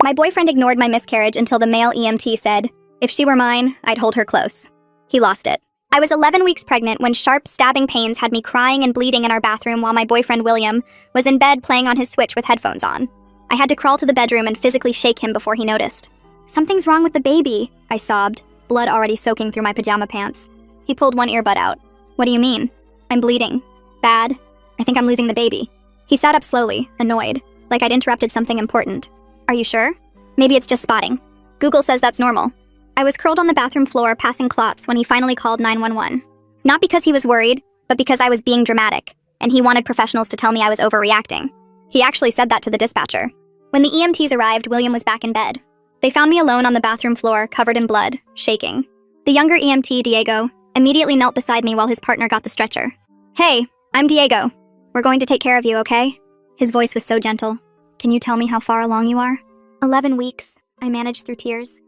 My boyfriend ignored my miscarriage until the male EMT said, "If she were mine, I'd hold her close." He lost it. I was 11 weeks pregnant when sharp, stabbing pains had me crying and bleeding in our bathroom while my boyfriend William was in bed playing on his Switch with headphones on. I had to crawl to the bedroom and physically shake him before he noticed. "Something's wrong with the baby," I sobbed, blood already soaking through my pajama pants. He pulled one earbud out. "What do you mean?" "I'm bleeding. Bad. I think I'm losing the baby." He sat up slowly, annoyed, like I'd interrupted something important. "Are you sure? Maybe it's just spotting. Google says that's normal." I was curled on the bathroom floor passing clots when he finally called 911. Not because he was worried, but because I was being dramatic, and he wanted professionals to tell me I was overreacting. He actually said that to the dispatcher. When the EMTs arrived, William was back in bed. They found me alone on the bathroom floor, covered in blood, shaking. The younger EMT, Diego, immediately knelt beside me while his partner got the stretcher. "Hey, I'm Diego. We're going to take care of you, okay?" His voice was so gentle. "Can you tell me how far along you are?" 11 weeks, I managed through tears.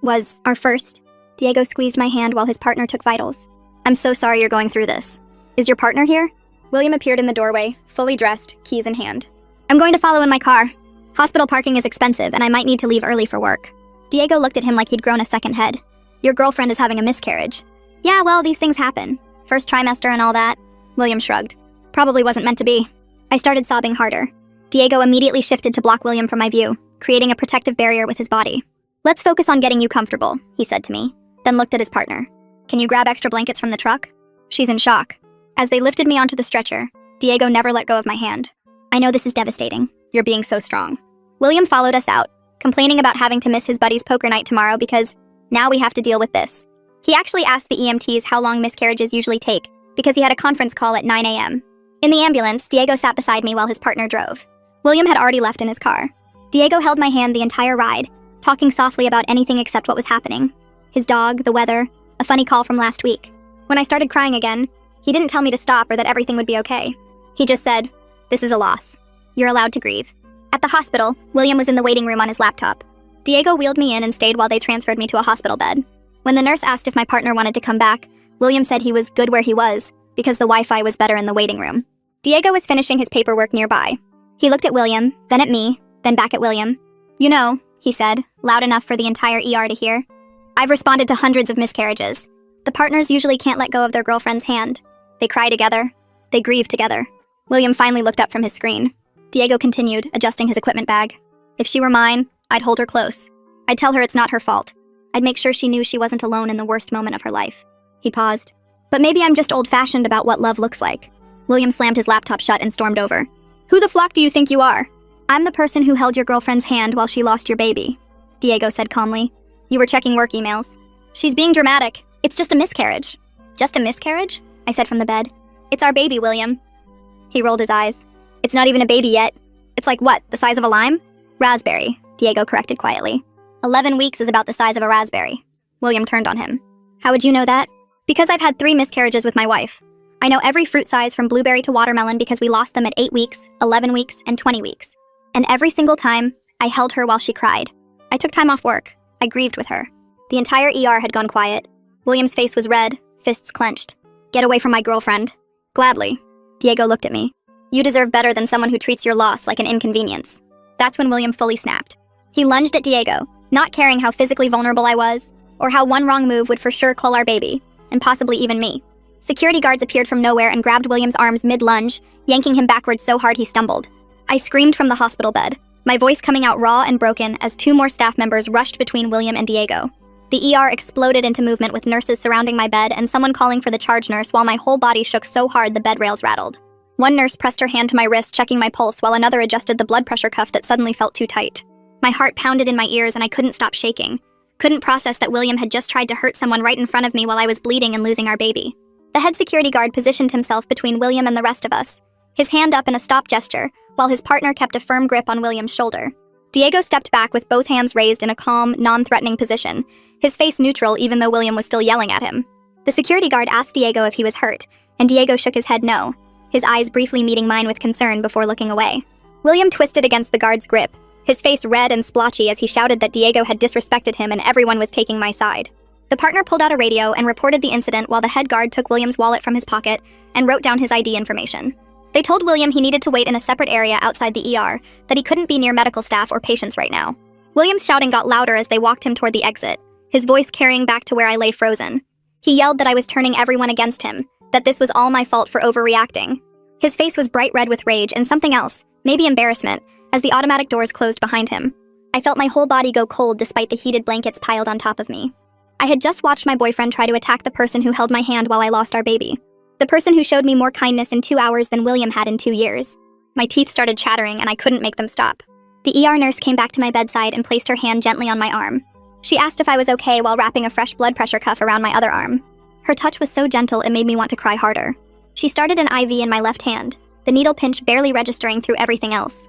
Was our first." Diego squeezed my hand while his partner took vitals. "I'm so sorry you're going through this. Is your partner here?" William appeared in the doorway, fully dressed, keys in hand. "I'm going to follow in my car. Hospital parking is expensive, and I might need to leave early for work." Diego looked at him like he'd grown a second head. "Your girlfriend is having a miscarriage." "Yeah, well, these things happen. First trimester and all that." William shrugged. "Probably wasn't meant to be." I started sobbing harder. Diego immediately shifted to block William from my view, creating a protective barrier with his body. "Let's focus on getting you comfortable," he said to me, then looked at his partner. "Can you grab extra blankets from the truck?" "She's in shock." As they lifted me onto the stretcher, Diego never let go of my hand. "I know this is devastating. You're being so strong." William followed us out, complaining about having to miss his buddy's poker night tomorrow because now we have to deal with this. He actually asked the EMTs how long miscarriages usually take because he had a conference call at 9 a.m. In the ambulance, Diego sat beside me while his partner drove. William had already left in his car. Diego held my hand the entire ride, talking softly about anything except what was happening. His dog, the weather, a funny call from last week. When I started crying again, he didn't tell me to stop or that everything would be okay. He just said, "This is a loss. You're allowed to grieve." At the hospital, William was in the waiting room on his laptop. Diego wheeled me in and stayed while they transferred me to a hospital bed. When the nurse asked if my partner wanted to come back, William said he was good where he was because the Wi-Fi was better in the waiting room. Diego was finishing his paperwork nearby. He looked at William, then at me, then back at William. "You know," he said, loud enough for the entire ER to hear, "I've responded to hundreds of miscarriages. The partners usually can't let go of their girlfriend's hand. They cry together. They grieve together." William finally looked up from his screen. Diego continued, adjusting his equipment bag. "If she were mine, I'd hold her close. I'd tell her it's not her fault. I'd make sure she knew she wasn't alone in the worst moment of her life." He paused. "But maybe I'm just old-fashioned about what love looks like." William slammed his laptop shut and stormed over. "Who the flock do you think you are?" "I'm the person who held your girlfriend's hand while she lost your baby," Diego said calmly. "You were checking work emails." "She's being dramatic. It's just a miscarriage." "Just a miscarriage?" I said from the bed. "It's our baby, William." He rolled his eyes. "It's not even a baby yet. It's like what, the size of a lime?" "Raspberry," Diego corrected quietly. 11 weeks is about the size of a raspberry. William turned on him. "How would you know that?" "Because I've had 3 miscarriages with my wife. I know every fruit size from blueberry to watermelon because we lost them at 8 weeks, 11 weeks, and 20 weeks. And every single time, I held her while she cried. I took time off work. I grieved with her." The entire ER had gone quiet. William's face was red, fists clenched. "Get away from my girlfriend." "Gladly." Diego looked at me. "You deserve better than someone who treats your loss like an inconvenience." That's when William fully snapped. He lunged at Diego, not caring how physically vulnerable I was, or how one wrong move would for sure kill our baby, and possibly even me. Security guards appeared from nowhere and grabbed William's arms mid-lunge, yanking him backwards so hard he stumbled. I screamed from the hospital bed, my voice coming out raw and broken as 2 more staff members rushed between William and Diego. The ER exploded into movement with nurses surrounding my bed and someone calling for the charge nurse while my whole body shook so hard the bed rails rattled. One nurse pressed her hand to my wrist, checking my pulse, while another adjusted the blood pressure cuff that suddenly felt too tight. My heart pounded in my ears and I couldn't stop shaking. Couldn't process that William had just tried to hurt someone right in front of me while I was bleeding and losing our baby. The head security guard positioned himself between William and the rest of us, his hand up in a stop gesture, while his partner kept a firm grip on William's shoulder. Diego stepped back with both hands raised in a calm, non-threatening position, his face neutral even though William was still yelling at him. The security guard asked Diego if he was hurt, and Diego shook his head no, his eyes briefly meeting mine with concern before looking away. William twisted against the guard's grip, his face red and splotchy as he shouted that Diego had disrespected him and everyone was taking my side. The partner pulled out a radio and reported the incident while the head guard took William's wallet from his pocket and wrote down his ID information. They told William he needed to wait in a separate area outside the ER, that he couldn't be near medical staff or patients right now. William's shouting got louder as they walked him toward the exit, his voice carrying back to where I lay frozen. He yelled that I was turning everyone against him, that this was all my fault for overreacting. His face was bright red with rage and something else, maybe embarrassment, as the automatic doors closed behind him. I felt my whole body go cold despite the heated blankets piled on top of me. I had just watched my boyfriend try to attack the person who held my hand while I lost our baby. The person who showed me more kindness in 2 hours than William had in 2 years. My teeth started chattering and I couldn't make them stop. The ER nurse came back to my bedside and placed her hand gently on my arm. She asked if I was okay while wrapping a fresh blood pressure cuff around my other arm. Her touch was so gentle it made me want to cry harder. She started an IV in my left hand, the needle pinch barely registering through everything else.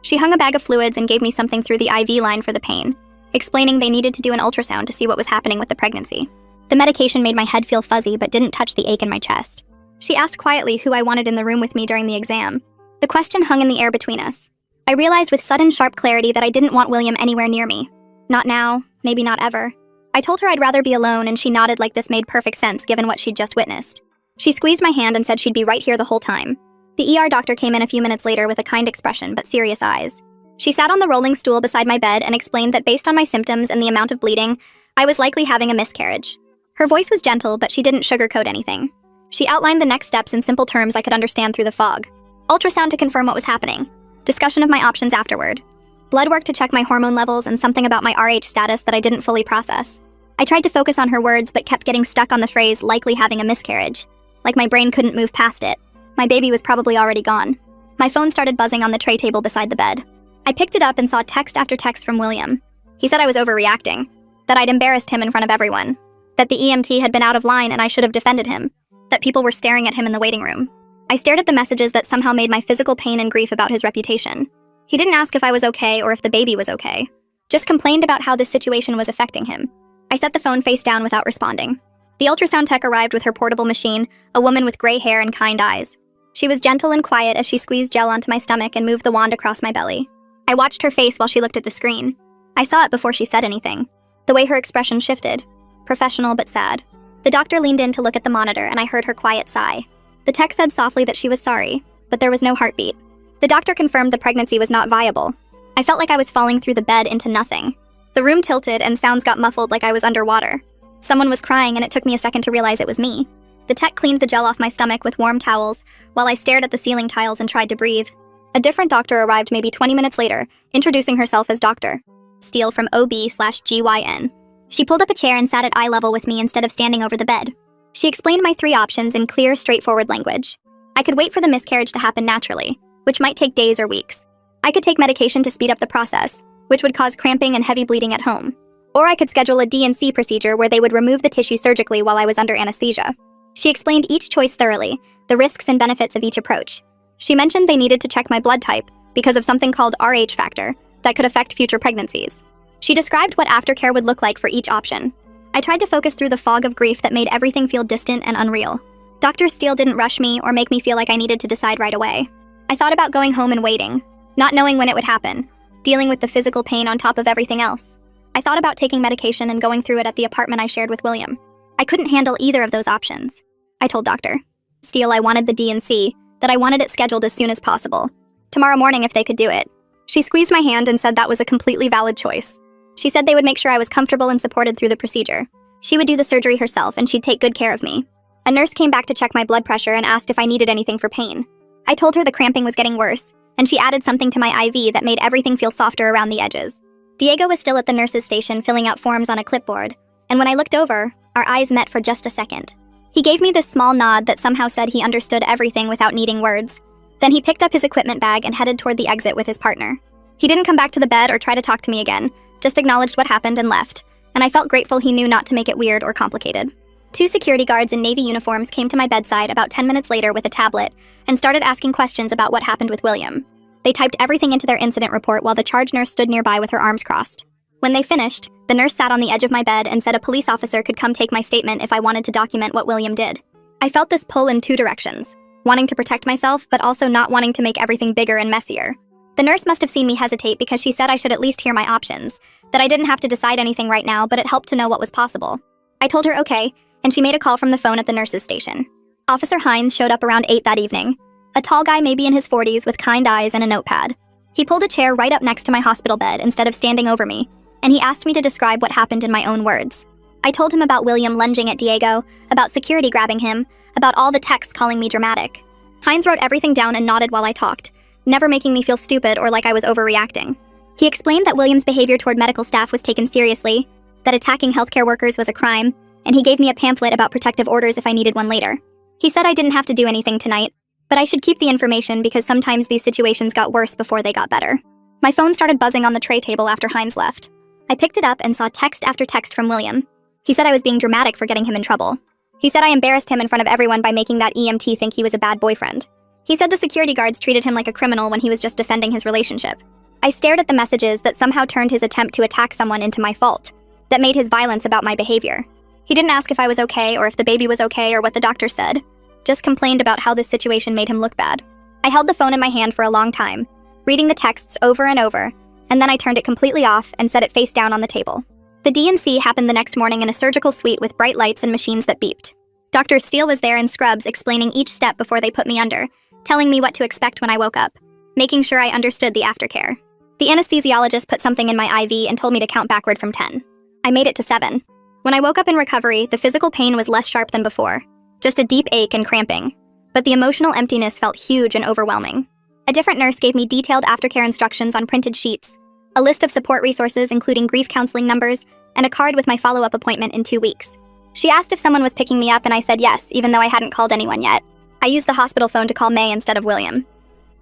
She hung a bag of fluids and gave me something through the IV line for the pain, explaining they needed to do an ultrasound to see what was happening with the pregnancy. The medication made my head feel fuzzy but didn't touch the ache in my chest. She asked quietly who I wanted in the room with me during the exam. The question hung in the air between us. I realized with sudden sharp clarity that I didn't want William anywhere near me. Not now, maybe not ever. I told her I'd rather be alone and she nodded like this made perfect sense given what she'd just witnessed. She squeezed my hand and said she'd be right here the whole time. The ER doctor came in a few minutes later with a kind expression but serious eyes. She sat on the rolling stool beside my bed and explained that based on my symptoms and the amount of bleeding, I was likely having a miscarriage. Her voice was gentle, but she didn't sugarcoat anything. She outlined the next steps in simple terms I could understand through the fog. Ultrasound to confirm what was happening. Discussion of my options afterward. Blood work to check my hormone levels and something about my RH status that I didn't fully process. I tried to focus on her words but kept getting stuck on the phrase likely having a miscarriage. Like my brain couldn't move past it. My baby was probably already gone. My phone started buzzing on the tray table beside the bed. I picked it up and saw text after text from William. He said I was overreacting, that I'd embarrassed him in front of everyone, that the EMT had been out of line and I should have defended him, that people were staring at him in the waiting room. I stared at the messages that somehow made my physical pain and grief about his reputation. He didn't ask if I was okay or if the baby was okay, just complained about how this situation was affecting him. I set the phone face down without responding. The ultrasound tech arrived with her portable machine, a woman with gray hair and kind eyes. She was gentle and quiet as she squeezed gel onto my stomach and moved the wand across my belly. I watched her face while she looked at the screen. I saw it before she said anything. The way her expression shifted. Professional but sad. The doctor leaned in to look at the monitor and I heard her quiet sigh. The tech said softly that she was sorry, but there was no heartbeat. The doctor confirmed the pregnancy was not viable. I felt like I was falling through the bed into nothing. The room tilted and sounds got muffled like I was underwater. Someone was crying and it took me a second to realize it was me. The tech cleaned the gel off my stomach with warm towels while I stared at the ceiling tiles and tried to breathe. A different doctor arrived maybe 20 minutes later, introducing herself as Dr. Steele from OB/GYN. She pulled up a chair and sat at eye level with me instead of standing over the bed. She explained my 3 options in clear, straightforward language. I could wait for the miscarriage to happen naturally, which might take days or weeks. I could take medication to speed up the process, which would cause cramping and heavy bleeding at home. Or I could schedule a D&C procedure where they would remove the tissue surgically while I was under anesthesia. She explained each choice thoroughly, the risks and benefits of each approach. She mentioned they needed to check my blood type because of something called Rh factor that could affect future pregnancies. She described what aftercare would look like for each option. I tried to focus through the fog of grief that made everything feel distant and unreal. Dr. Steele didn't rush me or make me feel like I needed to decide right away. I thought about going home and waiting, not knowing when it would happen, dealing with the physical pain on top of everything else. I thought about taking medication and going through it at the apartment I shared with William. I couldn't handle either of those options. I told Dr. Steele I wanted the D&C, that I wanted it scheduled as soon as possible. Tomorrow morning if they could do it. She squeezed my hand and said that was a completely valid choice. She said they would make sure I was comfortable and supported through the procedure. She would do the surgery herself and she'd take good care of me. A nurse came back to check my blood pressure and asked if I needed anything for pain. I told her the cramping was getting worse, and she added something to my IV that made everything feel softer around the edges. Diego was still at the nurse's station filling out forms on a clipboard, and when I looked over, our eyes met for just a second. He gave me this small nod that somehow said he understood everything without needing words. Then he picked up his equipment bag and headed toward the exit with his partner. He didn't come back to the bed or try to talk to me again, just acknowledged what happened and left, and I felt grateful he knew not to make it weird or complicated. 2 security guards in Navy uniforms came to my bedside about 10 minutes later with a tablet and started asking questions about what happened with William. They typed everything into their incident report while the charge nurse stood nearby with her arms crossed. When they finished, the nurse sat on the edge of my bed and said a police officer could come take my statement if I wanted to document what William did. I felt this pull in 2 directions, wanting to protect myself but also not wanting to make everything bigger and messier. The nurse must have seen me hesitate because she said I should at least hear my options, that I didn't have to decide anything right now, but it helped to know what was possible. I told her okay, and she made a call from the phone at the nurse's station. Officer Hines showed up around 8 that evening. A tall guy, maybe in his 40s, with kind eyes and a notepad. He pulled a chair right up next to my hospital bed instead of standing over me, and he asked me to describe what happened in my own words. I told him about William lunging at Diego, about security grabbing him, about all the texts calling me dramatic. Hines wrote everything down and nodded while I talked, never making me feel stupid or like I was overreacting. He explained that William's behavior toward medical staff was taken seriously, that attacking healthcare workers was a crime, and he gave me a pamphlet about protective orders if I needed one later. He said I didn't have to do anything tonight, but I should keep the information because sometimes these situations got worse before they got better. My phone started buzzing on the tray table after Hines left. I picked it up and saw text after text from William. He said I was being dramatic for getting him in trouble. He said I embarrassed him in front of everyone by making that EMT think he was a bad boyfriend. He said the security guards treated him like a criminal when he was just defending his relationship. I stared at the messages that somehow turned his attempt to attack someone into my fault, that made his violence about my behavior. He didn't ask if I was okay or if the baby was okay or what the doctor said, just complained about how this situation made him look bad. I held the phone in my hand for a long time, reading the texts over and over, and then I turned it completely off and set it face down on the table. The D&C happened the next morning in a surgical suite with bright lights and machines that beeped. Dr. Steele was there in scrubs explaining each step before they put me under, telling me what to expect when I woke up, making sure I understood the aftercare. The anesthesiologist put something in my IV and told me to count backward from 10. I made it to 7. When I woke up in recovery, the physical pain was less sharp than before, just a deep ache and cramping, but the emotional emptiness felt huge and overwhelming. A different nurse gave me detailed aftercare instructions on printed sheets, a list of support resources including grief counseling numbers, and a card with my follow-up appointment in 2 weeks. She asked if someone was picking me up and I said yes, even though I hadn't called anyone yet. I used the hospital phone to call May instead of William.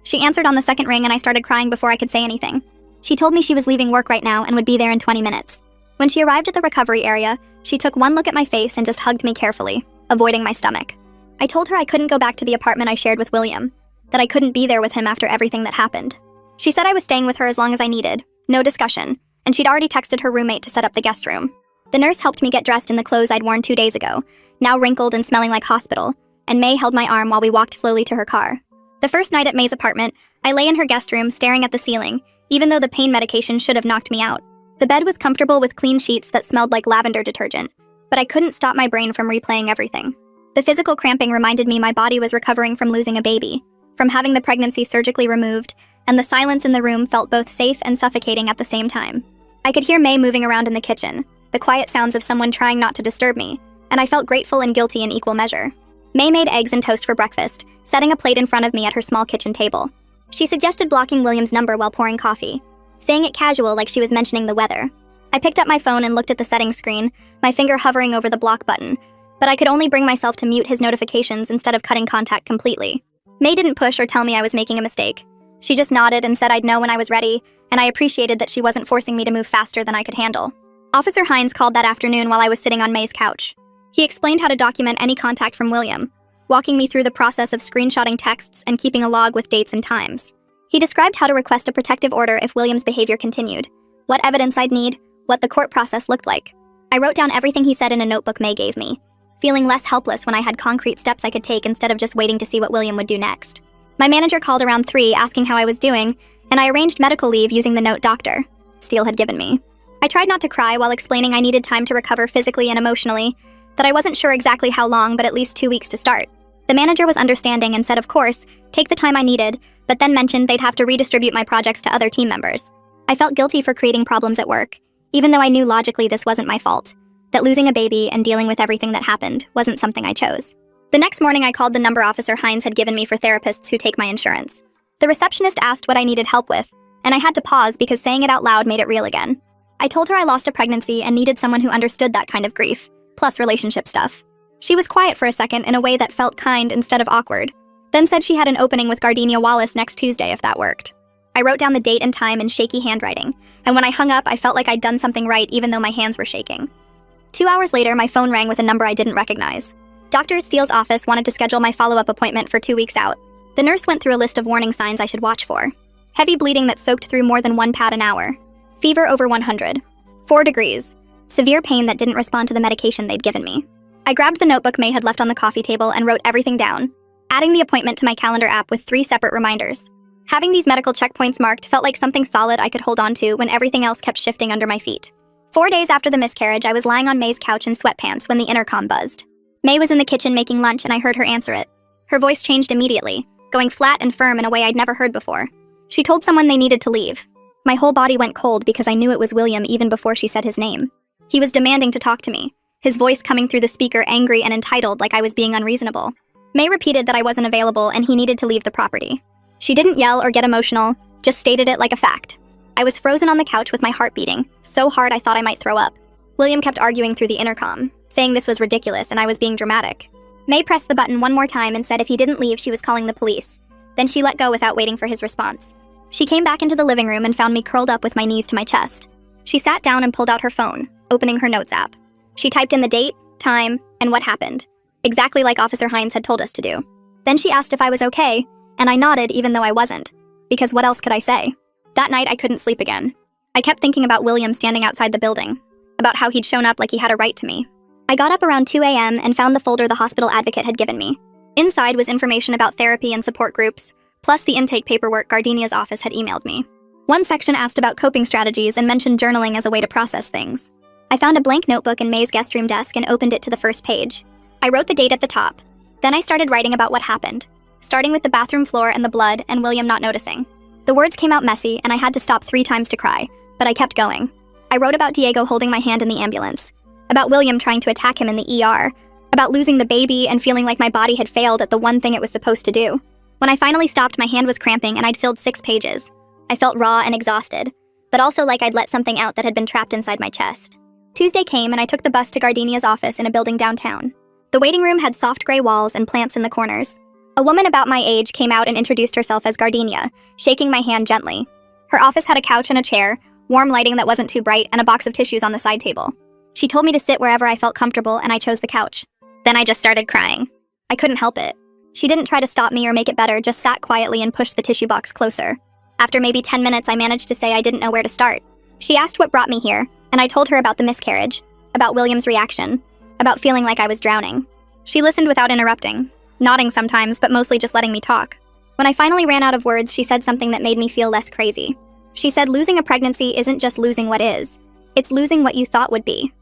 She answered on the second ring and I started crying before I could say anything. She told me she was leaving work right now and would be there in 20 minutes. When she arrived at the recovery area, she took one look at my face and just hugged me carefully, avoiding my stomach. I told her I couldn't go back to the apartment I shared with William, that I couldn't be there with him after everything that happened. She said I was staying with her as long as I needed, no discussion, and she'd already texted her roommate to set up the guest room. The nurse helped me get dressed in the clothes I'd worn 2 days ago, now wrinkled and smelling like hospital, and May held my arm while we walked slowly to her car. The first night at May's apartment, I lay in her guest room staring at the ceiling, even though the pain medication should have knocked me out. The bed was comfortable with clean sheets that smelled like lavender detergent, but I couldn't stop my brain from replaying everything. The physical cramping reminded me my body was recovering from losing a baby, from having the pregnancy surgically removed, and the silence in the room felt both safe and suffocating at the same time. I could hear May moving around in the kitchen, the quiet sounds of someone trying not to disturb me, and I felt grateful and guilty in equal measure. May made eggs and toast for breakfast, setting a plate in front of me at her small kitchen table. She suggested blocking William's number while pouring coffee, saying it casual like she was mentioning the weather. I picked up my phone and looked at the settings screen, my finger hovering over the block button, but I could only bring myself to mute his notifications instead of cutting contact completely. May didn't push or tell me I was making a mistake. She just nodded and said I'd know when I was ready, and I appreciated that she wasn't forcing me to move faster than I could handle. Officer Hines called that afternoon while I was sitting on May's couch. He explained how to document any contact from William, walking me through the process of screenshotting texts and keeping a log with dates and times. He described how to request a protective order if William's behavior continued, what evidence I'd need, what the court process looked like. I wrote down everything he said in a notebook May gave me, feeling less helpless when I had concrete steps I could take instead of just waiting to see what William would do next. My manager called around 3 asking how I was doing, and I arranged medical leave using the note Dr. Steele had given me. I tried not to cry while explaining I needed time to recover physically and emotionally, that I wasn't sure exactly how long, but at least 2 weeks to start. The manager was understanding and said, of course, take the time I needed, but then mentioned they'd have to redistribute my projects to other team members. I felt guilty for creating problems at work, even though I knew logically this wasn't my fault, that losing a baby and dealing with everything that happened wasn't something I chose. The next morning I called the number Officer Hines had given me for therapists who take my insurance. The receptionist asked what I needed help with, and I had to pause because saying it out loud made it real again. I told her I lost a pregnancy and needed someone who understood that kind of grief, plus relationship stuff. She was quiet for a second in a way that felt kind instead of awkward, then said she had an opening with Gardenia Wallace next Tuesday if that worked. I wrote down the date and time in shaky handwriting, and when I hung up, I felt like I'd done something right even though my hands were shaking. 2 hours later, my phone rang with a number I didn't recognize. Dr. Steele's office wanted to schedule my follow-up appointment for 2 weeks out. The nurse went through a list of warning signs I should watch for. Heavy bleeding that soaked through more than 1 pad an hour. Fever over 100. 4 degrees. Severe pain that didn't respond to the medication they'd given me. I grabbed the notebook May had left on the coffee table and wrote everything down, adding the appointment to my calendar app with 3 separate reminders. Having these medical checkpoints marked felt like something solid I could hold on to when everything else kept shifting under my feet. 4 days after the miscarriage, I was lying on May's couch in sweatpants when the intercom buzzed. May was in the kitchen making lunch and I heard her answer it. Her voice changed immediately, going flat and firm in a way I'd never heard before. She told someone they needed to leave. My whole body went cold because I knew it was William even before she said his name. He was demanding to talk to me, his voice coming through the speaker angry and entitled like I was being unreasonable. May repeated that I wasn't available and he needed to leave the property. She didn't yell or get emotional, just stated it like a fact. I was frozen on the couch with my heart beating, so hard I thought I might throw up. William kept arguing through the intercom, saying this was ridiculous and I was being dramatic. May pressed the button one more time and said if he didn't leave, she was calling the police. Then she let go without waiting for his response. She came back into the living room and found me curled up with my knees to my chest. She sat down and pulled out her phone, opening her notes app. She typed in the date, time, and what happened, exactly like Officer Hines had told us to do. Then she asked if I was okay, and I nodded even though I wasn't, because what else could I say? That night I couldn't sleep again. I kept thinking about William standing outside the building, about how he'd shown up like he had a right to me. I got up around 2 a.m. and found the folder the hospital advocate had given me. Inside was information about therapy and support groups, plus the intake paperwork Gardenia's office had emailed me. One section asked about coping strategies and mentioned journaling as a way to process things. I found a blank notebook in May's guest room desk and opened it to the first page. I wrote the date at the top. Then I started writing about what happened, starting with the bathroom floor and the blood and William not noticing. The words came out messy and I had to stop 3 times to cry, but I kept going. I wrote about Diego holding my hand in the ambulance, about William trying to attack him in the ER, about losing the baby and feeling like my body had failed at the one thing it was supposed to do. When I finally stopped, my hand was cramping and I'd filled 6 pages. I felt raw and exhausted, but also like I'd let something out that had been trapped inside my chest. Tuesday came and I took the bus to Gardenia's office in a building downtown. The waiting room had soft gray walls and plants in the corners. A woman about my age came out and introduced herself as Gardenia, shaking my hand gently. Her office had a couch and a chair, warm lighting that wasn't too bright, and a box of tissues on the side table. She told me to sit wherever I felt comfortable and I chose the couch. Then I just started crying. I couldn't help it. She didn't try to stop me or make it better, just sat quietly and pushed the tissue box closer. After maybe 10 minutes, I managed to say I didn't know where to start. She asked what brought me here, and I told her about the miscarriage, about William's reaction, about feeling like I was drowning. She listened without interrupting, nodding sometimes, but mostly just letting me talk. When I finally ran out of words, she said something that made me feel less crazy. She said losing a pregnancy isn't just losing what is, it's losing what you thought would be.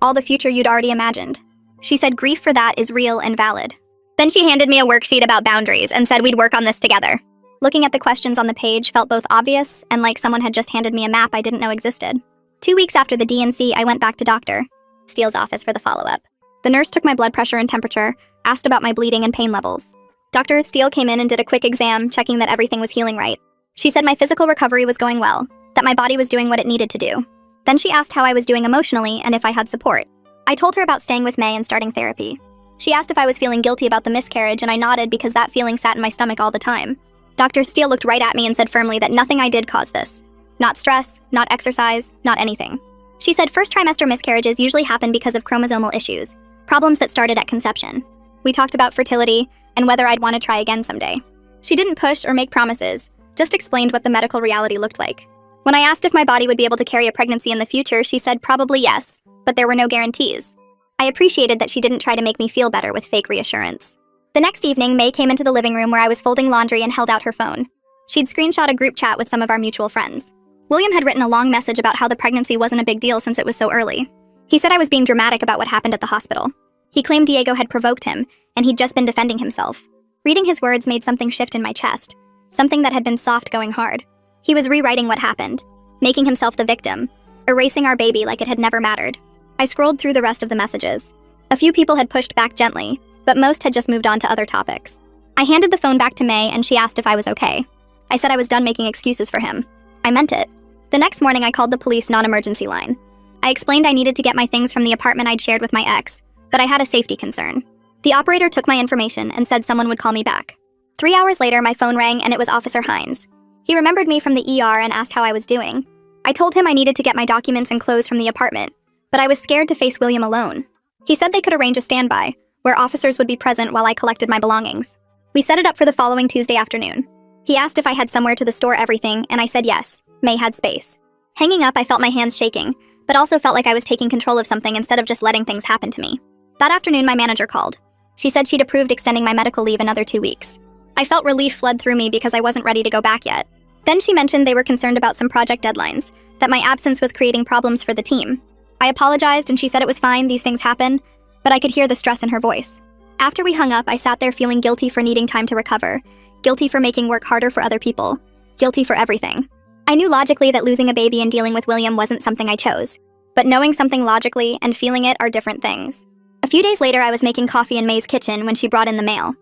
All the future you'd already imagined. She said grief for that is real and valid. Then she handed me a worksheet about boundaries and said we'd work on this together. Looking at the questions on the page felt both obvious and like someone had just handed me a map I didn't know existed. 2 weeks after the DNC, I went back to Dr. Steele's office for the follow-up. The nurse took my blood pressure and temperature, asked about my bleeding and pain levels. Dr. Steele came in and did a quick exam, checking that everything was healing right. She said my physical recovery was going well, that my body was doing what it needed to do. Then she asked how I was doing emotionally and if I had support. I told her about staying with May and starting therapy. She asked if I was feeling guilty about the miscarriage, and I nodded because that feeling sat in my stomach all the time. Dr. Steele looked right at me and said firmly that nothing I did caused this. Not stress, not exercise, not anything. She said first trimester miscarriages usually happen because of chromosomal issues, problems that started at conception. We talked about fertility and whether I'd want to try again someday. She didn't push or make promises, just explained what the medical reality looked like. When I asked if my body would be able to carry a pregnancy in the future, she said probably yes, but there were no guarantees. I appreciated that she didn't try to make me feel better with fake reassurance. The next evening, May came into the living room where I was folding laundry and held out her phone. She'd screenshot a group chat with some of our mutual friends. William had written a long message about how the pregnancy wasn't a big deal since it was so early. He said I was being dramatic about what happened at the hospital. He claimed Diego had provoked him, and he'd just been defending himself. Reading his words made something shift in my chest, something that had been soft going hard. He was rewriting what happened, making himself the victim, erasing our baby like it had never mattered. I scrolled through the rest of the messages. A few people had pushed back gently, but most had just moved on to other topics. I handed the phone back to May and she asked if I was okay. I said I was done making excuses for him. I meant it. The next morning I called the police non-emergency line. I explained I needed to get my things from the apartment I'd shared with my ex, but I had a safety concern. The operator took my information and said someone would call me back. 3 hours later, my phone rang and it was Officer Hines. He remembered me from the ER and asked how I was doing. I told him I needed to get my documents and clothes from the apartment, but I was scared to face William alone. He said they could arrange a standby, where officers would be present while I collected my belongings. We set it up for the following Tuesday afternoon. He asked if I had somewhere to store everything, and I said yes. May had space. Hanging up, I felt my hands shaking, but also felt like I was taking control of something instead of just letting things happen to me. That afternoon, my manager called. She said she'd approved extending my medical leave another 2 weeks. I felt relief flood through me because I wasn't ready to go back yet. Then she mentioned they were concerned about some project deadlines, that my absence was creating problems for the team. I apologized and she said it was fine, these things happen, but I could hear the stress in her voice. After we hung up, I sat there feeling guilty for needing time to recover, guilty for making work harder for other people, guilty for everything. I knew logically that losing a baby and dealing with William wasn't something I chose, but knowing something logically and feeling it are different things. A few days later, I was making coffee in May's kitchen when she brought in the mail.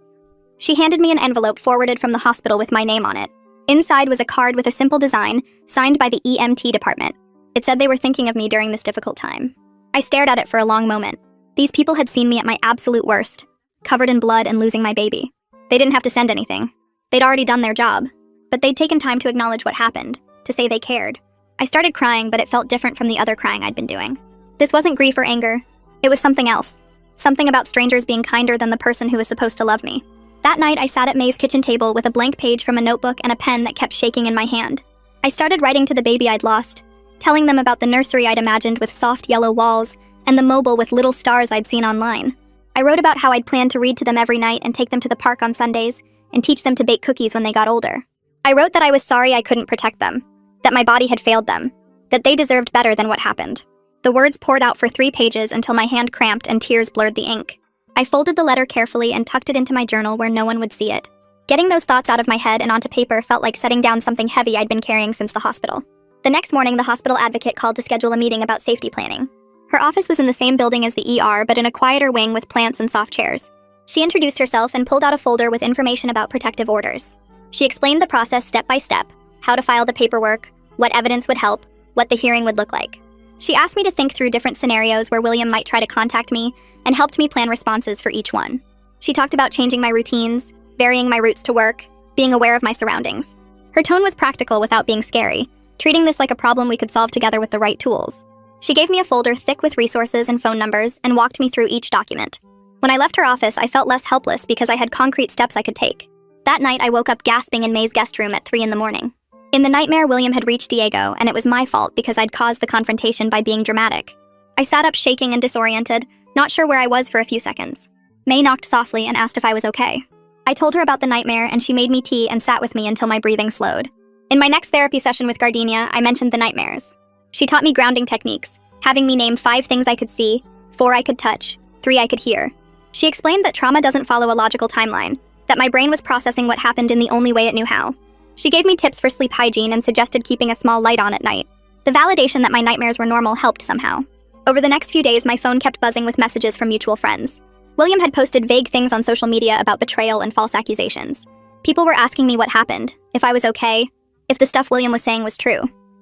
She handed me an envelope forwarded from the hospital with my name on it. Inside was a card with a simple design, signed by the EMT department. It said they were thinking of me during this difficult time. I stared at it for a long moment. These people had seen me at my absolute worst, covered in blood and losing my baby. They didn't have to send anything. They'd already done their job. But they'd taken time to acknowledge what happened, to say they cared. I started crying, but it felt different from the other crying I'd been doing. This wasn't grief or anger. It was something else. Something about strangers being kinder than the person who was supposed to love me. That night, I sat at May's kitchen table with a blank page from a notebook and a pen that kept shaking in my hand. I started writing to the baby I'd lost, telling them about the nursery I'd imagined with soft yellow walls and the mobile with little stars I'd seen online. I wrote about how I'd planned to read to them every night and take them to the park on Sundays and teach them to bake cookies when they got older. I wrote that I was sorry I couldn't protect them, that my body had failed them, that they deserved better than what happened. The words poured out for 3 pages until my hand cramped and tears blurred the ink. I folded the letter carefully and tucked it into my journal where no one would see it. Getting those thoughts out of my head and onto paper felt like setting down something heavy I'd been carrying since the hospital. The next morning, the hospital advocate called to schedule a meeting about safety planning. Her office was in the same building as the ER, but in a quieter wing with plants and soft chairs. She introduced herself and pulled out a folder with information about protective orders. She explained the process step by step, how to file the paperwork, what evidence would help, what the hearing would look like. She asked me to think through different scenarios where William might try to contact me and helped me plan responses for each one. She talked about changing my routines, varying my routes to work, being aware of my surroundings. Her tone was practical without being scary, treating this like a problem we could solve together with the right tools. She gave me a folder thick with resources and phone numbers and walked me through each document. When I left her office, I felt less helpless because I had concrete steps I could take. That night, I woke up gasping in May's guest room at 3 in the morning. In the nightmare, William had reached Diego, and it was my fault because I'd caused the confrontation by being dramatic. I sat up shaking and disoriented, not sure where I was for a few seconds. May knocked softly and asked if I was okay. I told her about the nightmare, and she made me tea and sat with me until my breathing slowed. In my next therapy session with Gardenia, I mentioned the nightmares. She taught me grounding techniques, having me name 5 things I could see, 4 I could touch, 3 I could hear. She explained that trauma doesn't follow a logical timeline, that my brain was processing what happened in the only way it knew how. She gave me tips for sleep hygiene and suggested keeping a small light on at night. The validation that my nightmares were normal helped somehow. Over the next few days, my phone kept buzzing with messages from mutual friends. William had posted vague things on social media about betrayal and false accusations. People were asking me what happened, if I was okay, if the stuff William was saying was true.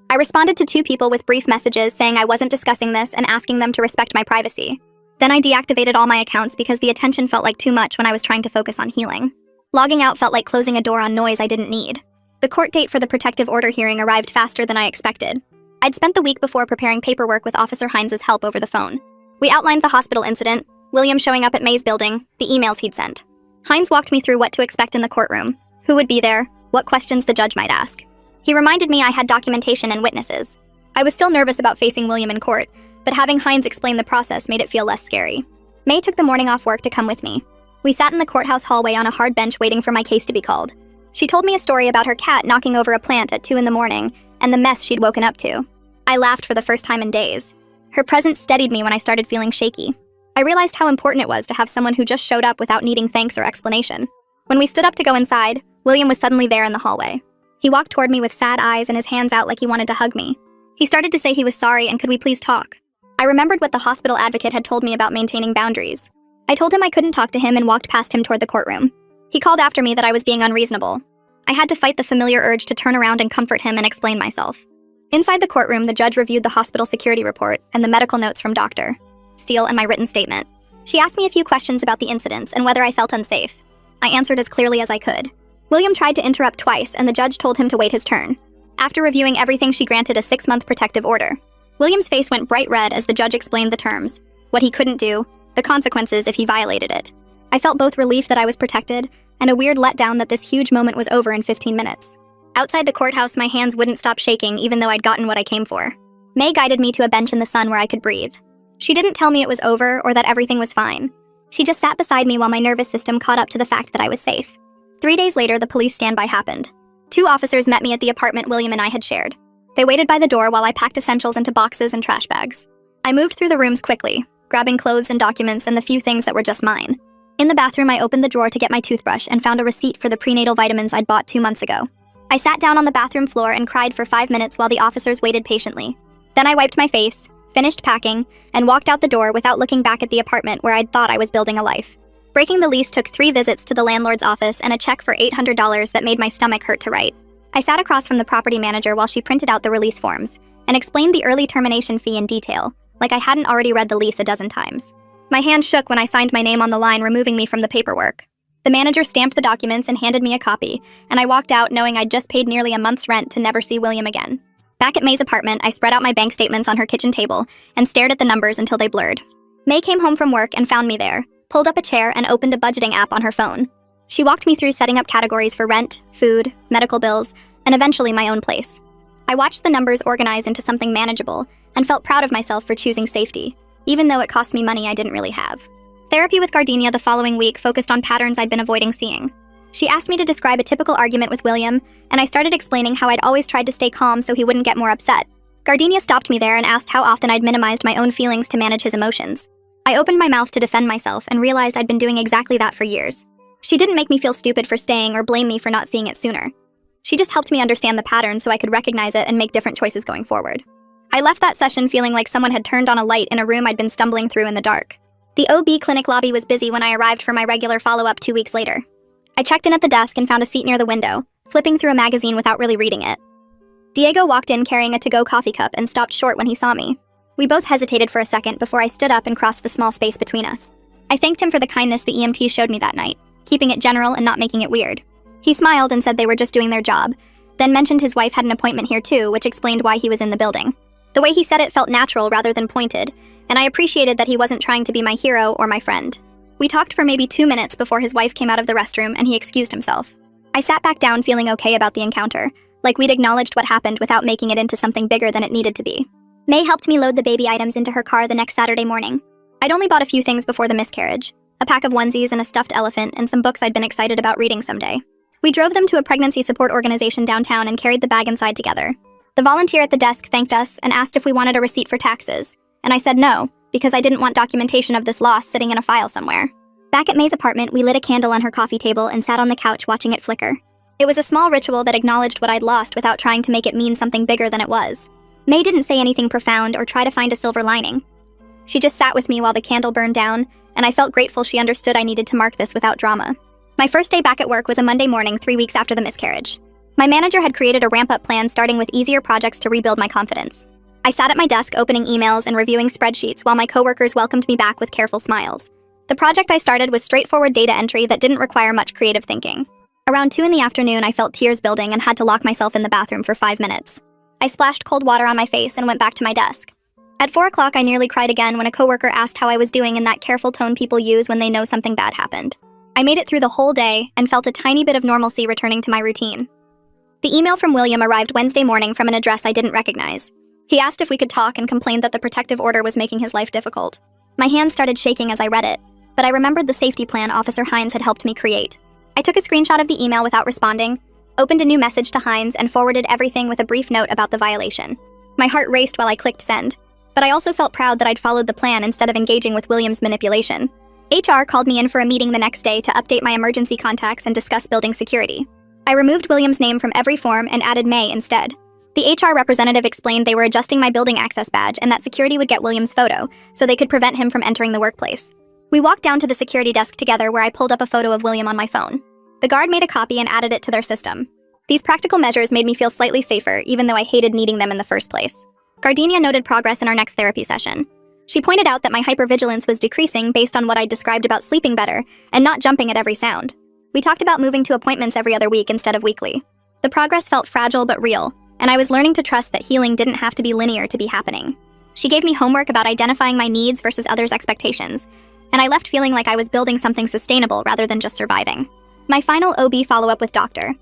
I responded to 2 people with brief messages saying I wasn't discussing this and asking them to respect my privacy. Then I deactivated all my accounts because the attention felt like too much when I was trying to focus on healing. Logging out felt like closing a door on noise I didn't need. The court date for the protective order hearing arrived faster than I expected. I'd spent the week before preparing paperwork with Officer Hines' help over the phone. We outlined the hospital incident, William showing up at May's building, the emails he'd sent. Hines walked me through what to expect in the courtroom, who would be there, what questions the judge might ask. He reminded me I had documentation and witnesses. I was still nervous about facing William in court, but having Hines explain the process made it feel less scary. May took the morning off work to come with me. We sat in the courthouse hallway on a hard bench waiting for my case to be called. She told me a story about her cat knocking over a plant at 2 in the morning and the mess she'd woken up to. I laughed for the first time in days. Her presence steadied me when I started feeling shaky. I realized how important it was to have someone who just showed up without needing thanks or explanation. When we stood up to go inside, William was suddenly there in the hallway. He walked toward me with sad eyes and his hands out like he wanted to hug me. He started to say he was sorry and could we please talk. I remembered what the hospital advocate had told me about maintaining boundaries. I told him I couldn't talk to him and walked past him toward the courtroom. He called after me that I was being unreasonable. I had to fight the familiar urge to turn around and comfort him and explain myself. Inside the courtroom, the judge reviewed the hospital security report and the medical notes from Dr. Steele and my written statement. She asked me a few questions about the incidents and whether I felt unsafe. I answered as clearly as I could. William tried to interrupt twice, and the judge told him to wait his turn. After reviewing everything, she granted a 6-month protective order. William's face went bright red as the judge explained the terms, what he couldn't do, the consequences if he violated it. I felt both relief that I was protected and a weird letdown that this huge moment was over in 15 minutes. Outside the courthouse, my hands wouldn't stop shaking even though I'd gotten what I came for. May guided me to a bench in the sun where I could breathe. She didn't tell me it was over or that everything was fine. She just sat beside me while my nervous system caught up to the fact that I was safe. 3 days later, the police standby happened. 2 officers met me at the apartment William and I had shared. They waited by the door while I packed essentials into boxes and trash bags. I moved through the rooms quickly, grabbing clothes and documents and the few things that were just mine. In the bathroom, I opened the drawer to get my toothbrush and found a receipt for the prenatal vitamins I'd bought 2 months ago. I sat down on the bathroom floor and cried for 5 minutes while the officers waited patiently. Then I wiped my face, finished packing, and walked out the door without looking back at the apartment where I'd thought I was building a life. Breaking the lease took 3 visits to the landlord's office and a check for $800 that made my stomach hurt to write. I sat across from the property manager while she printed out the release forms and explained the early termination fee in detail, like I hadn't already read the lease a dozen times. My hand shook when I signed my name on the line, removing me from the paperwork. The manager stamped the documents and handed me a copy, and I walked out knowing I'd just paid nearly a month's rent to never see William again. Back at May's apartment, I spread out my bank statements on her kitchen table and stared at the numbers until they blurred. May came home from work and found me there, pulled up a chair and opened a budgeting app on her phone. She walked me through setting up categories for rent, food, medical bills, and eventually my own place. I watched the numbers organize into something manageable and felt proud of myself for choosing safety, even though it cost me money I didn't really have. Therapy with Gardenia the following week focused on patterns I'd been avoiding seeing. She asked me to describe a typical argument with William, and I started explaining how I'd always tried to stay calm so he wouldn't get more upset. Gardenia stopped me there and asked how often I'd minimized my own feelings to manage his emotions. I opened my mouth to defend myself and realized I'd been doing exactly that for years. She didn't make me feel stupid for staying or blame me for not seeing it sooner. She just helped me understand the pattern so I could recognize it and make different choices going forward. I left that session feeling like someone had turned on a light in a room I'd been stumbling through in the dark. The OB clinic lobby was busy when I arrived for my regular follow-up 2 weeks later. I checked in at the desk and found a seat near the window, flipping through a magazine without really reading it. Diego walked in carrying a to-go coffee cup and stopped short when he saw me. We both hesitated for a second before I stood up and crossed the small space between us. I thanked him for the kindness the EMT showed me that night, keeping it general and not making it weird. He smiled and said they were just doing their job, then mentioned his wife had an appointment here too, which explained why he was in the building. The way he said it felt natural rather than pointed, and I appreciated that he wasn't trying to be my hero or my friend. We talked for maybe 2 minutes before his wife came out of the restroom and he excused himself. I sat back down feeling okay about the encounter, like we'd acknowledged what happened without making it into something bigger than it needed to be. May helped me load the baby items into her car the next Saturday morning. I'd only bought a few things before the miscarriage, a pack of onesies and a stuffed elephant and some books I'd been excited about reading someday. We drove them to a pregnancy support organization downtown and carried the bag inside together. The volunteer at the desk thanked us and asked if we wanted a receipt for taxes, and I said no, because I didn't want documentation of this loss sitting in a file somewhere. Back at May's apartment, we lit a candle on her coffee table and sat on the couch watching it flicker. It was a small ritual that acknowledged what I'd lost without trying to make it mean something bigger than it was. May didn't say anything profound or try to find a silver lining. She just sat with me while the candle burned down, and I felt grateful she understood I needed to mark this without drama. My first day back at work was a Monday morning 3 weeks after the miscarriage. My manager had created a ramp-up plan starting with easier projects to rebuild my confidence. I sat at my desk opening emails and reviewing spreadsheets while my coworkers welcomed me back with careful smiles. The project I started was straightforward data entry that didn't require much creative thinking. Around 2 in the afternoon, I felt tears building and had to lock myself in the bathroom for 5 minutes. I splashed cold water on my face and went back to my desk. At 4 o'clock, I nearly cried again when a coworker asked how I was doing in that careful tone people use when they know something bad happened. I made it through the whole day and felt a tiny bit of normalcy returning to my routine. The email from William arrived Wednesday morning from an address I didn't recognize. He asked if we could talk and complained that the protective order was making his life difficult. My hands started shaking as I read it, but I remembered the safety plan Officer Hines had helped me create. I took a screenshot of the email without responding, opened a new message to Hines, and forwarded everything with a brief note about the violation. My heart raced while I clicked send, but I also felt proud that I'd followed the plan instead of engaging with William's manipulation. HR called me in for a meeting the next day to update my emergency contacts and discuss building security. I removed William's name from every form and added May instead. The HR representative explained they were adjusting my building access badge and that security would get William's photo, so they could prevent him from entering the workplace. We walked down to the security desk together where I pulled up a photo of William on my phone. The guard made a copy and added it to their system. These practical measures made me feel slightly safer, even though I hated needing them in the first place. Gardenia noted progress in our next therapy session. She pointed out that my hypervigilance was decreasing based on what I described about sleeping better and not jumping at every sound. We talked about moving to appointments every other week instead of weekly. The progress felt fragile but real, and I was learning to trust that healing didn't have to be linear to be happening. She gave me homework about identifying my needs versus others' expectations, and I left feeling like I was building something sustainable rather than just surviving. My final OB follow-up with Dr.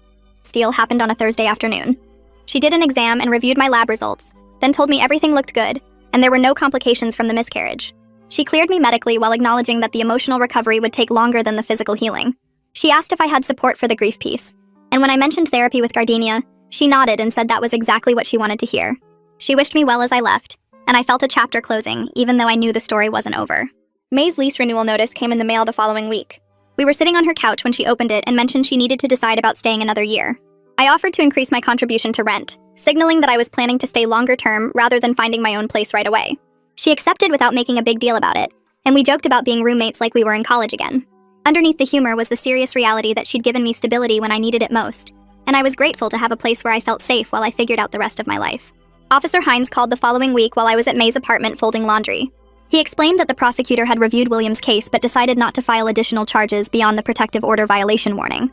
Steele happened on a Thursday afternoon. She did an exam and reviewed my lab results, then told me everything looked good, and there were no complications from the miscarriage. She cleared me medically while acknowledging that the emotional recovery would take longer than the physical healing. She asked if I had support for the grief piece, and when I mentioned therapy with Gardenia, she nodded and said that was exactly what she wanted to hear. She wished me well as I left, and I felt a chapter closing, even though I knew the story wasn't over. May's lease renewal notice came in the mail the following week. We were sitting on her couch when she opened it and mentioned she needed to decide about staying another year. I offered to increase my contribution to rent, signaling that I was planning to stay longer term rather than finding my own place right away. She accepted without making a big deal about it, and we joked about being roommates like we were in college again. Underneath the humor was the serious reality that she'd given me stability when I needed it most, and I was grateful to have a place where I felt safe while I figured out the rest of my life. Officer Hines called the following week while I was at May's apartment folding laundry. He explained that the prosecutor had reviewed William's case but decided not to file additional charges beyond the protective order violation warning.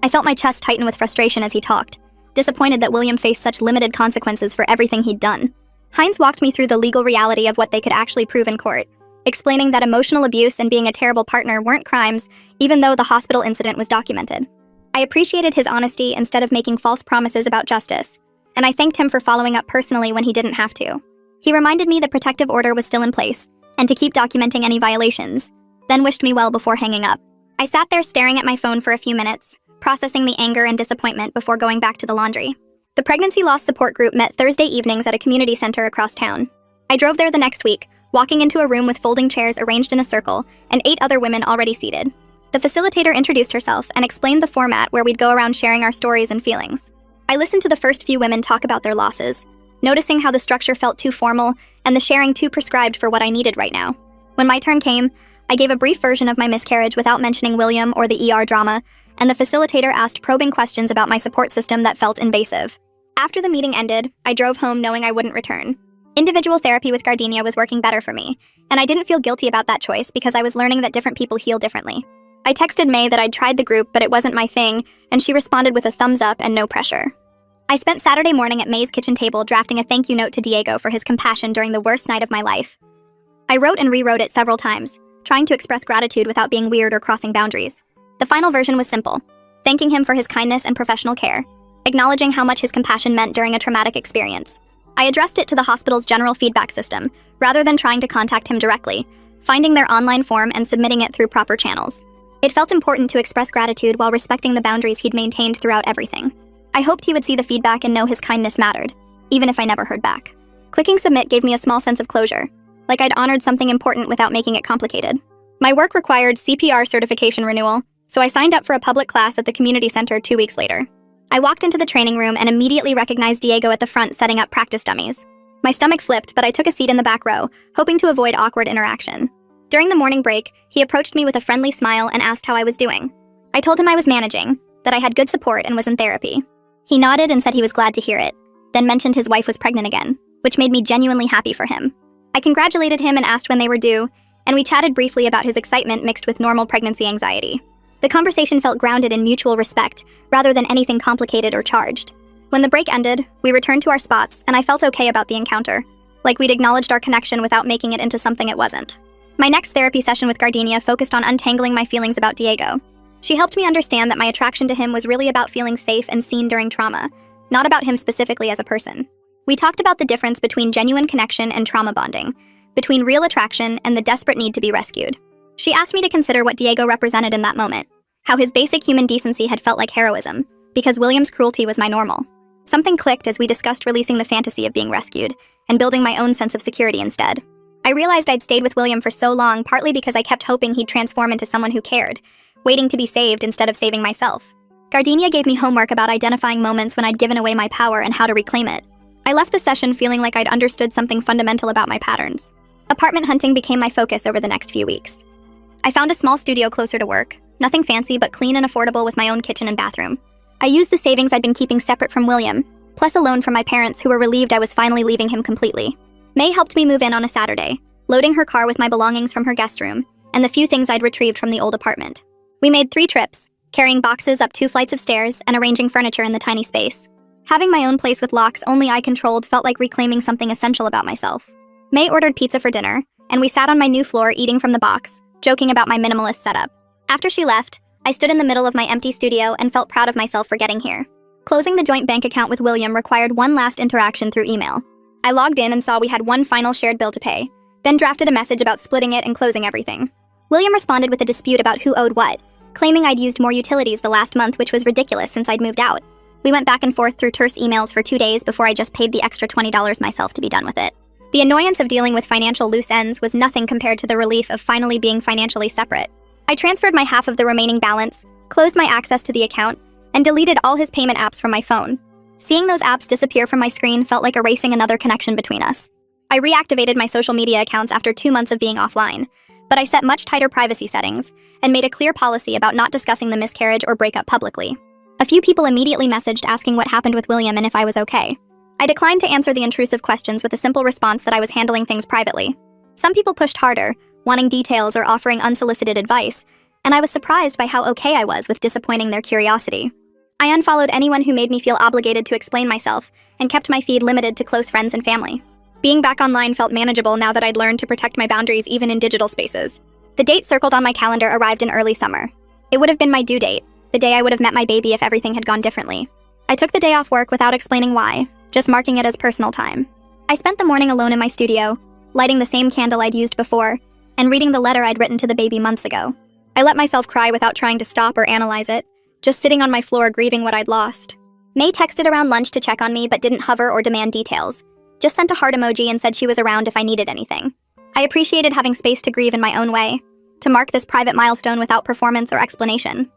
I felt my chest tighten with frustration as he talked, disappointed that William faced such limited consequences for everything he'd done. Hines walked me through the legal reality of what they could actually prove in court, explaining that emotional abuse and being a terrible partner weren't crimes, even though the hospital incident was documented. I appreciated his honesty instead of making false promises about justice, and I thanked him for following up personally when he didn't have to. He reminded me the protective order was still in place, and to keep documenting any violations, then wished me well before hanging up. I sat there staring at my phone for a few minutes, processing the anger and disappointment before going back to the laundry. The pregnancy loss support group met Thursday evenings at a community center across town. I drove there the next week, walking into a room with folding chairs arranged in a circle and 8 other women already seated. The facilitator introduced herself and explained the format where we'd go around sharing our stories and feelings. I listened to the first few women talk about their losses, noticing how the structure felt too formal and the sharing too prescribed for what I needed right now. When my turn came, I gave a brief version of my miscarriage without mentioning William or the ER drama, and the facilitator asked probing questions about my support system that felt invasive. After the meeting ended, I drove home knowing I wouldn't return. Individual therapy with Gardenia was working better for me, and I didn't feel guilty about that choice because I was learning that different people heal differently. I texted May that I'd tried the group, but it wasn't my thing, and she responded with a thumbs up and no pressure. I spent Saturday morning at May's kitchen table drafting a thank you note to Diego for his compassion during the worst night of my life. I wrote and rewrote it several times, trying to express gratitude without being weird or crossing boundaries. The final version was simple, thanking him for his kindness and professional care, acknowledging how much his compassion meant during a traumatic experience. I addressed it to the hospital's general feedback system, rather than trying to contact him directly, finding their online form and submitting it through proper channels. It felt important to express gratitude while respecting the boundaries he'd maintained throughout everything. I hoped he would see the feedback and know his kindness mattered, even if I never heard back. Clicking submit gave me a small sense of closure, like I'd honored something important without making it complicated. My work required CPR certification renewal, so I signed up for a public class at the community center 2 weeks later. I walked into the training room and immediately recognized Diego at the front setting up practice dummies. My stomach flipped, but I took a seat in the back row, hoping to avoid awkward interaction. During the morning break, he approached me with a friendly smile and asked how I was doing. I told him I was managing, that I had good support and was in therapy. He nodded and said he was glad to hear it, then mentioned his wife was pregnant again, which made me genuinely happy for him. I congratulated him and asked when they were due, and we chatted briefly about his excitement mixed with normal pregnancy anxiety. The conversation felt grounded in mutual respect, rather than anything complicated or charged. When the break ended, we returned to our spots, and I felt okay about the encounter, like we'd acknowledged our connection without making it into something it wasn't. My next therapy session with Gardenia focused on untangling my feelings about Diego. She helped me understand that my attraction to him was really about feeling safe and seen during trauma, not about him specifically as a person. We talked about the difference between genuine connection and trauma bonding, between real attraction and the desperate need to be rescued. She asked me to consider what Diego represented in that moment, how his basic human decency had felt like heroism, because William's cruelty was my normal. Something clicked as we discussed releasing the fantasy of being rescued, and building my own sense of security instead. I realized I'd stayed with William for so long partly because I kept hoping he'd transform into someone who cared, waiting to be saved instead of saving myself. Gardenia gave me homework about identifying moments when I'd given away my power and how to reclaim it. I left the session feeling like I'd understood something fundamental about my patterns. Apartment hunting became my focus over the next few weeks. I found a small studio closer to work, nothing fancy but clean and affordable with my own kitchen and bathroom. I used the savings I'd been keeping separate from William, plus a loan from my parents who were relieved I was finally leaving him completely. May helped me move in on a Saturday, loading her car with my belongings from her guest room, and the few things I'd retrieved from the old apartment. We made 3 trips, carrying boxes up 2 flights of stairs and arranging furniture in the tiny space. Having my own place with locks only I controlled felt like reclaiming something essential about myself. May ordered pizza for dinner, and we sat on my new floor eating from the box, joking about my minimalist setup. After she left, I stood in the middle of my empty studio and felt proud of myself for getting here. Closing the joint bank account with William required one last interaction through email. I logged in and saw we had one final shared bill to pay, then drafted a message about splitting it and closing everything. William responded with a dispute about who owed what, claiming I'd used more utilities the last month, which was ridiculous since I'd moved out. We went back and forth through terse emails for 2 days before I just paid the extra $20 myself to be done with it. The annoyance of dealing with financial loose ends was nothing compared to the relief of finally being financially separate. I transferred my half of the remaining balance, closed my access to the account, and deleted all his payment apps from my phone. Seeing those apps disappear from my screen felt like erasing another connection between us. I reactivated my social media accounts after 2 months of being offline, but I set much tighter privacy settings and made a clear policy about not discussing the miscarriage or breakup publicly. A few people immediately messaged asking what happened with William and if I was okay. I declined to answer the intrusive questions with a simple response that I was handling things privately. Some people pushed harder, wanting details or offering unsolicited advice, and I was surprised by how okay I was with disappointing their curiosity. I unfollowed anyone who made me feel obligated to explain myself and kept my feed limited to close friends and family. Being back online felt manageable now that I'd learned to protect my boundaries even in digital spaces. The date circled on my calendar arrived in early summer. It would have been my due date, the day I would have met my baby if everything had gone differently. I took the day off work without explaining why, just marking it as personal time. I spent the morning alone in my studio, lighting the same candle I'd used before, and reading the letter I'd written to the baby months ago. I let myself cry without trying to stop or analyze it, just sitting on my floor grieving what I'd lost. May texted around lunch to check on me but didn't hover or demand details. Just sent a heart emoji and said she was around if I needed anything. I appreciated having space to grieve in my own way, to mark this private milestone without performance or explanation.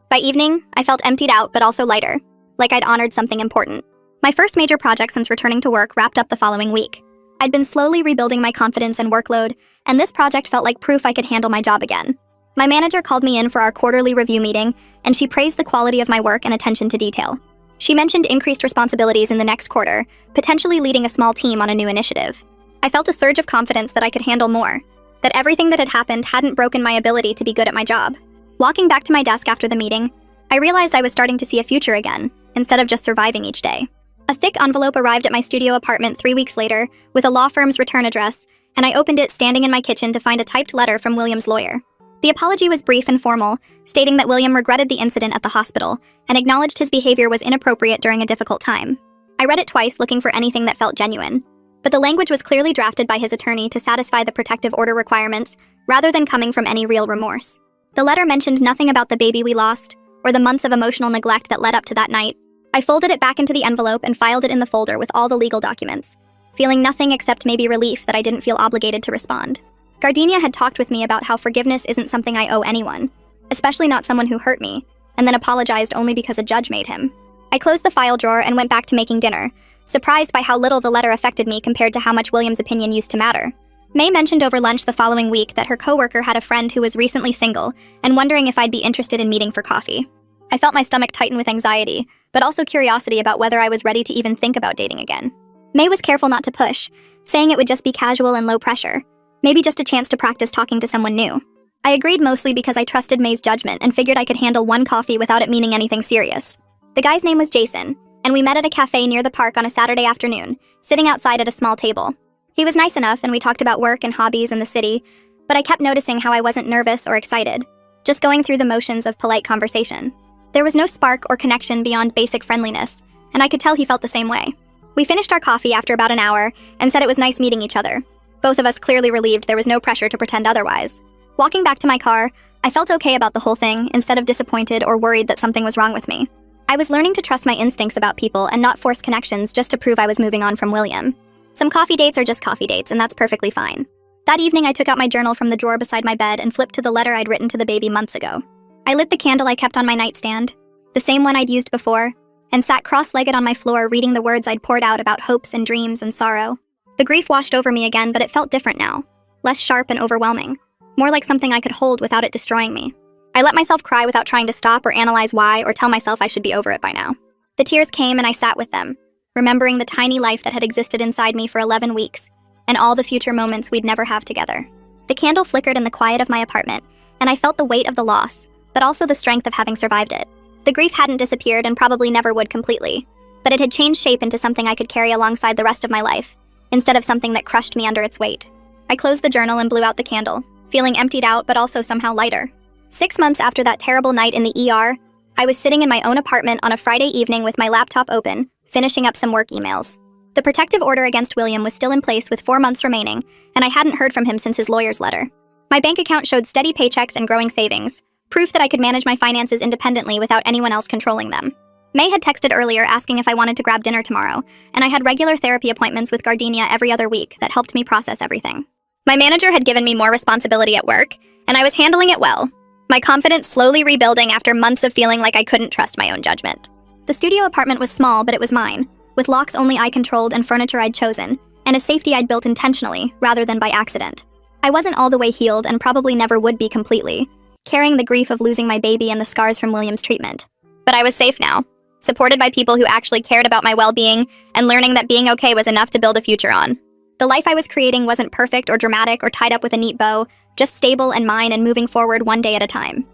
By evening, I felt emptied out but also lighter, like I'd honored something important. My first major project since returning to work wrapped up the following week. I'd been slowly rebuilding my confidence and workload, and this project felt like proof I could handle my job again. My manager called me in for our quarterly review meeting, and she praised the quality of my work and attention to detail. She mentioned increased responsibilities in the next quarter, potentially leading a small team on a new initiative. I felt a surge of confidence that I could handle more, that everything that had happened hadn't broken my ability to be good at my job. Walking back to my desk after the meeting, I realized I was starting to see a future again, instead of just surviving each day. A thick envelope arrived at my studio apartment 3 weeks later, with a law firm's return address, and I opened it standing in my kitchen to find a typed letter from William's lawyer. The apology was brief and formal, stating that William regretted the incident at the hospital and acknowledged his behavior was inappropriate during a difficult time. I read it twice looking for anything that felt genuine, but the language was clearly drafted by his attorney to satisfy the protective order requirements rather than coming from any real remorse. The letter mentioned nothing about the baby we lost or the months of emotional neglect that led up to that night. I folded it back into the envelope and filed it in the folder with all the legal documents, feeling nothing except maybe relief that I didn't feel obligated to respond. Gardenia had talked with me about how forgiveness isn't something I owe anyone, especially not someone who hurt me, and then apologized only because a judge made him. I closed the file drawer and went back to making dinner, surprised by how little the letter affected me compared to how much William's opinion used to matter. May mentioned over lunch the following week that her coworker had a friend who was recently single and wondering if I'd be interested in meeting for coffee. I felt my stomach tighten with anxiety, but also curiosity about whether I was ready to even think about dating again. May was careful not to push, saying it would just be casual and low pressure, maybe just a chance to practice talking to someone new. I agreed mostly because I trusted May's judgment and figured I could handle one coffee without it meaning anything serious. The guy's name was Jason, and we met at a cafe near the park on a Saturday afternoon, sitting outside at a small table. He was nice enough and we talked about work and hobbies and the city, but I kept noticing how I wasn't nervous or excited, just going through the motions of polite conversation. There was no spark or connection beyond basic friendliness, and I could tell he felt the same way. We finished our coffee after about an hour and said it was nice meeting each other, both of us clearly relieved there was no pressure to pretend otherwise. Walking back to my car, I felt okay about the whole thing instead of disappointed or worried that something was wrong with me. I was learning to trust my instincts about people and not force connections just to prove I was moving on from William. Some coffee dates are just coffee dates, and that's perfectly fine. That evening, I took out my journal from the drawer beside my bed and flipped to the letter I'd written to the baby months ago. I lit the candle I kept on my nightstand, the same one I'd used before, and sat cross-legged on my floor reading the words I'd poured out about hopes and dreams and sorrow. The grief washed over me again, but it felt different now, less sharp and overwhelming, more like something I could hold without it destroying me. I let myself cry without trying to stop or analyze why or tell myself I should be over it by now. The tears came and I sat with them, remembering the tiny life that had existed inside me for 11 weeks, and all the future moments we'd never have together. The candle flickered in the quiet of my apartment, and I felt the weight of the loss, but also the strength of having survived it. The grief hadn't disappeared and probably never would completely, but it had changed shape into something I could carry alongside the rest of my life, instead of something that crushed me under its weight. I closed the journal and blew out the candle, feeling emptied out but also somehow lighter. 6 months after that terrible night in the ER, I was sitting in my own apartment on a Friday evening with my laptop open, finishing up some work emails. The protective order against William was still in place with 4 months remaining, and I hadn't heard from him since his lawyer's letter. My bank account showed steady paychecks and growing savings, proof that I could manage my finances independently without anyone else controlling them. May had texted earlier asking if I wanted to grab dinner tomorrow, and I had regular therapy appointments with Gardenia every other week that helped me process everything. My manager had given me more responsibility at work, and I was handling it well, my confidence slowly rebuilding after months of feeling like I couldn't trust my own judgment. The studio apartment was small, but it was mine, with locks only I controlled and furniture I'd chosen, and a safety I'd built intentionally, rather than by accident. I wasn't all the way healed and probably never would be completely, carrying the grief of losing my baby and the scars from William's treatment. But I was safe now, supported by people who actually cared about my well-being and learning that being okay was enough to build a future on. The life I was creating wasn't perfect or dramatic or tied up with a neat bow, just stable and mine and moving forward one day at a time.